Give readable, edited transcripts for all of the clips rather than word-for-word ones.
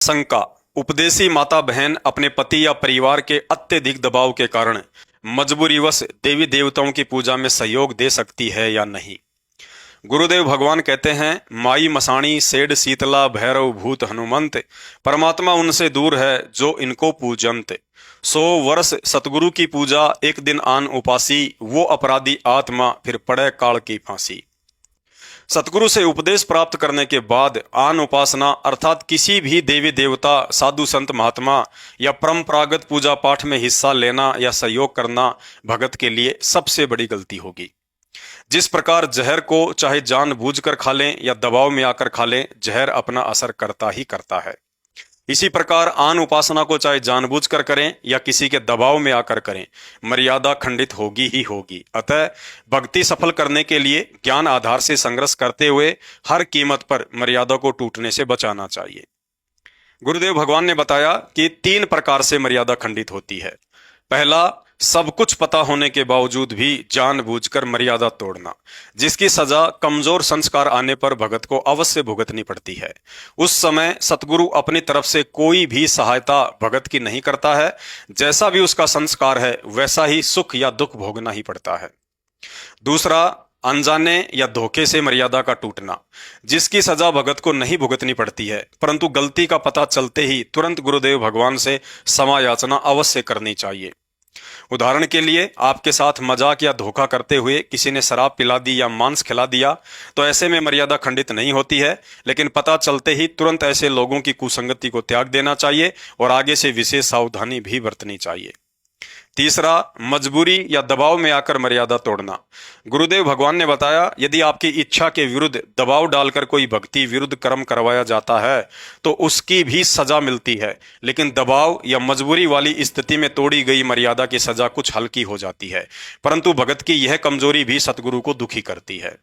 शंका। उपदेशी माता बहन अपने पति या परिवार के अत्यधिक दबाव के कारण मजबूरीवश देवी देवताओं की पूजा में सहयोग दे सकती है या नहीं। गुरुदेव भगवान कहते हैं, माई मसाणी सेड शीतला भैरव भूत हनुमंत, परमात्मा उनसे दूर है जो इनको पूजंत। 100 वर्ष सतगुरु की पूजा, एक दिन आन उपासी, वो अपराधी आत्मा फिर पड़े काल की फांसी। सतगुरु से उपदेश प्राप्त करने के बाद आन उपासना अर्थात किसी भी देवी देवता, साधु संत महात्मा या परंपरागत पूजा पाठ में हिस्सा लेना या सहयोग करना भगत के लिए सबसे बड़ी गलती होगी। जिस प्रकार जहर को चाहे जानबूझकर खा लें या दबाव में आकर खा लें, जहर अपना असर करता ही करता है। इसी प्रकार आन उपासना को चाहे जानबूझकर करें या किसी के दबाव में आकर करें, मर्यादा खंडित होगी ही होगी। अतः भक्ति सफल करने के लिए ज्ञान आधार से संघर्ष करते हुए हर कीमत पर मर्यादा को टूटने से बचाना चाहिए। गुरुदेव भगवान ने बताया कि 3 प्रकार से मर्यादा खंडित होती है। पहला, सब कुछ पता होने के बावजूद भी जानबूझकर मर्यादा तोड़ना, जिसकी सजा कमजोर संस्कार आने पर भगत को अवश्य भुगतनी पड़ती है। उस समय सतगुरु अपनी तरफ से कोई भी सहायता भगत की नहीं करता है। जैसा भी उसका संस्कार है वैसा ही सुख या दुख भोगना ही पड़ता है। दूसरा, अनजाने या धोखे से मर्यादा का टूटना, जिसकी सजा भगत को नहीं भुगतनी पड़ती है, परंतु गलती का पता चलते ही तुरंत गुरुदेव भगवान से क्षमा याचना अवश्य करनी चाहिए। उदाहरण के लिए, आपके साथ मजाक या धोखा करते हुए किसी ने शराब पिला दी या मांस खिला दिया, तो ऐसे में मर्यादा खंडित नहीं होती है, लेकिन पता चलते ही तुरंत ऐसे लोगों की कुसंगति को त्याग देना चाहिए और आगे से विशेष सावधानी भी बरतनी चाहिए। तीसरा, मजबूरी या दबाव में आकर मर्यादा तोड़ना। गुरुदेव भगवान ने बताया, यदि आपकी इच्छा के विरुद्ध दबाव डालकर कोई भक्ति विरुद्ध कर्म करवाया जाता है तो उसकी भी सजा मिलती है, लेकिन दबाव या मजबूरी वाली स्थिति में तोड़ी गई मर्यादा की सजा कुछ हल्की हो जाती है, परंतु भगत की यह कमजोरी भी सतगुरु को दुखी करती है।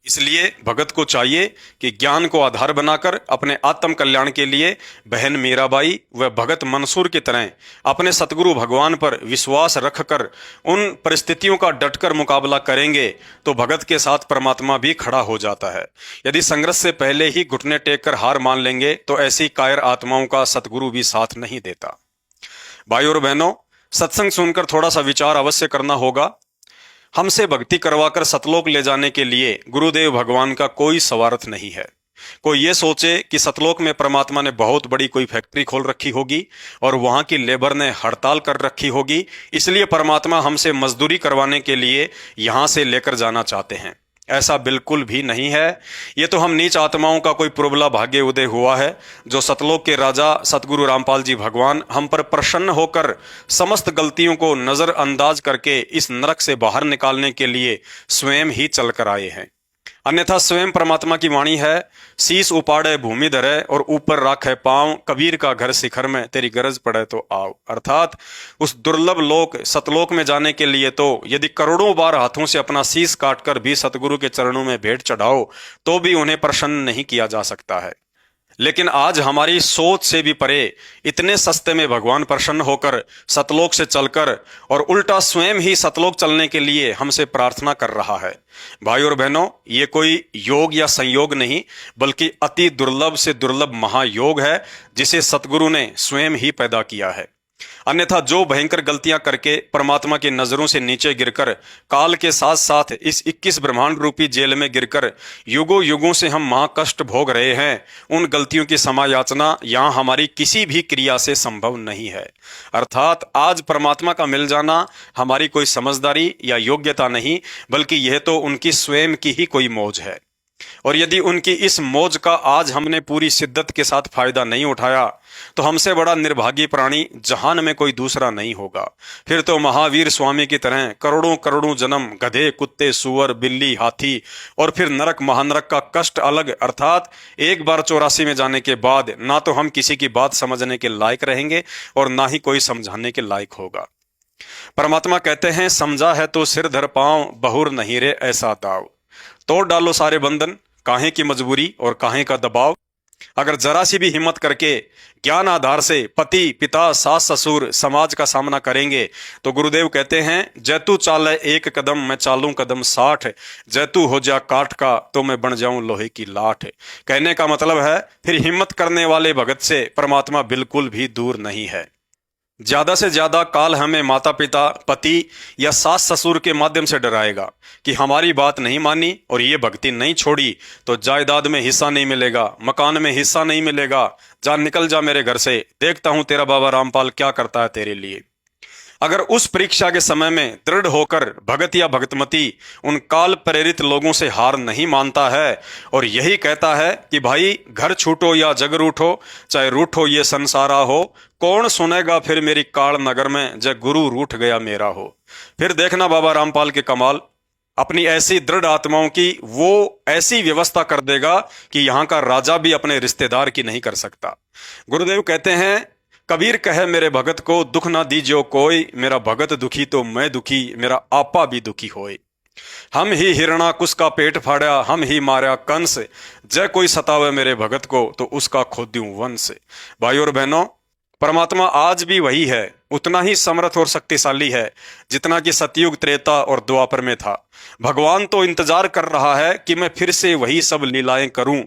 इसलिए भगत को चाहिए कि ज्ञान को आधार बनाकर अपने आत्म कल्याण के लिए बहन मीराबाई व भगत मंसूर की तरह अपने सतगुरु भगवान पर विश्वास रखकर उन परिस्थितियों का डटकर मुकाबला करेंगे तो भगत के साथ परमात्मा भी खड़ा हो जाता है। यदि संघर्ष से पहले ही घुटने टेक कर हार मान लेंगे तो ऐसी कायर आत्माओं का सतगुरु भी साथ नहीं देता। भाइयों और बहनों, सत्संग सुनकर थोड़ा सा विचार अवश्य करना होगा। हमसे भक्ति करवाकर सतलोक ले जाने के लिए गुरुदेव भगवान का कोई स्वार्थ नहीं है। कोई ये सोचे कि सतलोक में परमात्मा ने बहुत बड़ी कोई फैक्ट्री खोल रखी होगी और वहां की लेबर ने हड़ताल कर रखी होगी, इसलिए परमात्मा हमसे मजदूरी करवाने के लिए यहां से लेकर जाना चाहते हैं। ऐसा बिल्कुल भी नहीं है। ये तो हम नीच आत्माओं का कोई पुरबला भाग्य उदय हुआ है, जो सतलोक के राजा सतगुरु रामपाल जी भगवान हम पर प्रसन्न होकर समस्त गलतियों को नजरअंदाज करके इस नरक से बाहर निकालने के लिए स्वयं ही चलकर आए हैं। अन्यथा स्वयं परमात्मा की वाणी है, शीश उपाड़े भूमि धरे और ऊपर राखे पांव, कबीर का घर शिखर में, तेरी गरज पड़े तो आओ। अर्थात उस दुर्लभ लोक सतलोक में जाने के लिए तो यदि करोड़ों बार हाथों से अपना शीश काटकर भी सतगुरु के चरणों में भेंट चढ़ाओ तो भी उन्हें प्रसन्न नहीं किया जा सकता है। लेकिन आज हमारी सोच से भी परे इतने सस्ते में भगवान प्रसन्न होकर सतलोक से चलकर और उल्टा स्वयं ही सतलोक चलने के लिए हमसे प्रार्थना कर रहा है। भाइयों और बहनों, ये कोई योग या संयोग नहीं, बल्कि अति दुर्लभ से दुर्लभ महायोग है, जिसे सतगुरु ने स्वयं ही पैदा किया है। अन्यथा जो भयंकर गलतियां करके परमात्मा की नजरों से नीचे गिरकर काल के साथ साथ इस 21 ब्रह्मांड रूपी जेल में गिरकर युगों युगों से हम महाकष्ट भोग रहे हैं, उन गलतियों की क्षमा याचना यहां हमारी किसी भी क्रिया से संभव नहीं है। अर्थात आज परमात्मा का मिल जाना हमारी कोई समझदारी या योग्यता नहीं, बल्कि यह तो उनकी स्वयं की ही कोई मौज है। और यदि उनकी इस मौज का आज हमने पूरी शिद्दत के साथ फायदा नहीं उठाया तो हमसे बड़ा निर्भागी प्राणी जहान में कोई दूसरा नहीं होगा। फिर तो महावीर स्वामी की तरह करोड़ों करोड़ों जन्म गधे, कुत्ते, सुअर, बिल्ली, हाथी और फिर नरक महानरक का कष्ट अलग, अर्थात एक बार 84 में जाने के बाद ना तो हम किसी की बात समझने के लायक रहेंगे और ना ही कोई समझाने के लायक होगा। परमात्मा कहते हैं, समझा है तो सिर धर पांव, बहुर नहीं रे ऐसा दाव। तोड़ डालो सारे बंधन, काहे की मजबूरी और काहे का दबाव। अगर जरा सी भी हिम्मत करके ज्ञान आधार से पति पिता सास ससुर समाज का सामना करेंगे तो गुरुदेव कहते हैं, जैतू चाले एक कदम मैं चालूं कदम 60, जैतू हो जा काठ का तो मैं बन जाऊं लोहे की लाठ। कहने का मतलब है फिर हिम्मत करने वाले भगत से परमात्मा बिल्कुल भी दूर नहीं है। ज्यादा से ज्यादा काल हमें माता पिता पति या सास ससुर के माध्यम से डराएगा कि हमारी बात नहीं मानी और ये भक्ति नहीं छोड़ी तो जायदाद में हिस्सा नहीं मिलेगा, मकान में हिस्सा नहीं मिलेगा, जा निकल जा मेरे घर से, देखता हूं तेरा बाबा रामपाल क्या करता है तेरे लिए। अगर उस परीक्षा के समय में दृढ़ होकर भगत या भगतमती उन काल प्रेरित लोगों से हार नहीं मानता है और यही कहता है कि भाई घर छूटो या जग रूठो, चाहे रूठो ये संसारा हो, कौन सुनेगा फिर मेरी काल नगर में जब गुरु रूठ गया मेरा हो। फिर देखना बाबा रामपाल के कमाल, अपनी ऐसी दृढ़ आत्माओं की वो ऐसी व्यवस्था कर देगा कि यहाँ का राजा भी अपने रिश्तेदार की नहीं कर सकता। गुरुदेव कहते हैं, कबीर कहे मेरे भगत को दुख ना दीजियो कोई, मेरा भगत दुखी तो मैं दुखी, मेरा आपा भी दुखी होए। हम ही हिरणाकुश का पेट फाड़ा, हम ही मारा कंस, जय कोई सतावे मेरे भगत को तो उसका खो दूं वंश। भाई और बहनों, परमात्मा आज भी वही है, उतना ही समर्थ और शक्तिशाली है जितना कि सतयुग त्रेता और द्वापर में था। भगवान तो इंतजार कर रहा है कि मैं फिर से वही सब लीलाएं करूं,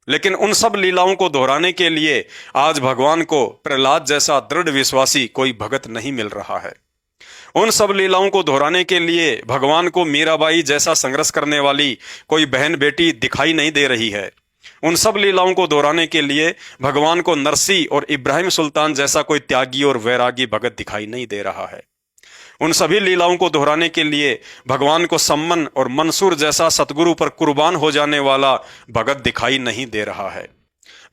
लेकिन उन सब लीलाओं को दोहराने के लिए आज भगवान को प्रहलाद जैसा दृढ़ विश्वासी कोई भगत नहीं मिल रहा है। उन सब लीलाओं को दोहराने के लिए भगवान को मीराबाई जैसा संघर्ष करने वाली कोई बहन बेटी दिखाई नहीं दे रही है। उन सब लीलाओं को दोहराने के लिए भगवान को नरसी और इब्राहिम सुल्तान जैसा कोई त्यागी और वैरागी भगत दिखाई नहीं दे रहा है। उन सभी लीलाओं को दोहराने के लिए भगवान को सम्मन और मंसूर जैसा सतगुरु पर कुर्बान हो जाने वाला भगत दिखाई नहीं दे रहा है।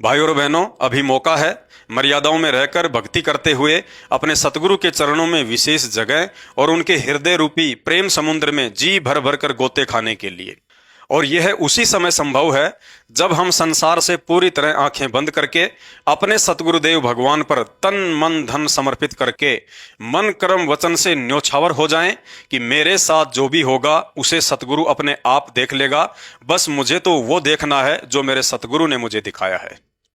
भाई और बहनों, अभी मौका है मर्यादाओं में रहकर भक्ति करते हुए अपने सतगुरु के चरणों में विशेष जगह और उनके हृदय रूपी प्रेम समुद्र में जी भर भर कर गोते खाने के लिए। और यह उसी समय संभव है जब हम संसार से पूरी तरह आंखें बंद करके अपने सतगुरुदेव भगवान पर तन मन धन समर्पित करके मन कर्म वचन से न्योछावर हो जाएं कि मेरे साथ जो भी होगा उसे सतगुरु अपने आप देख लेगा, बस मुझे तो वो देखना है जो मेरे सतगुरु ने मुझे दिखाया है।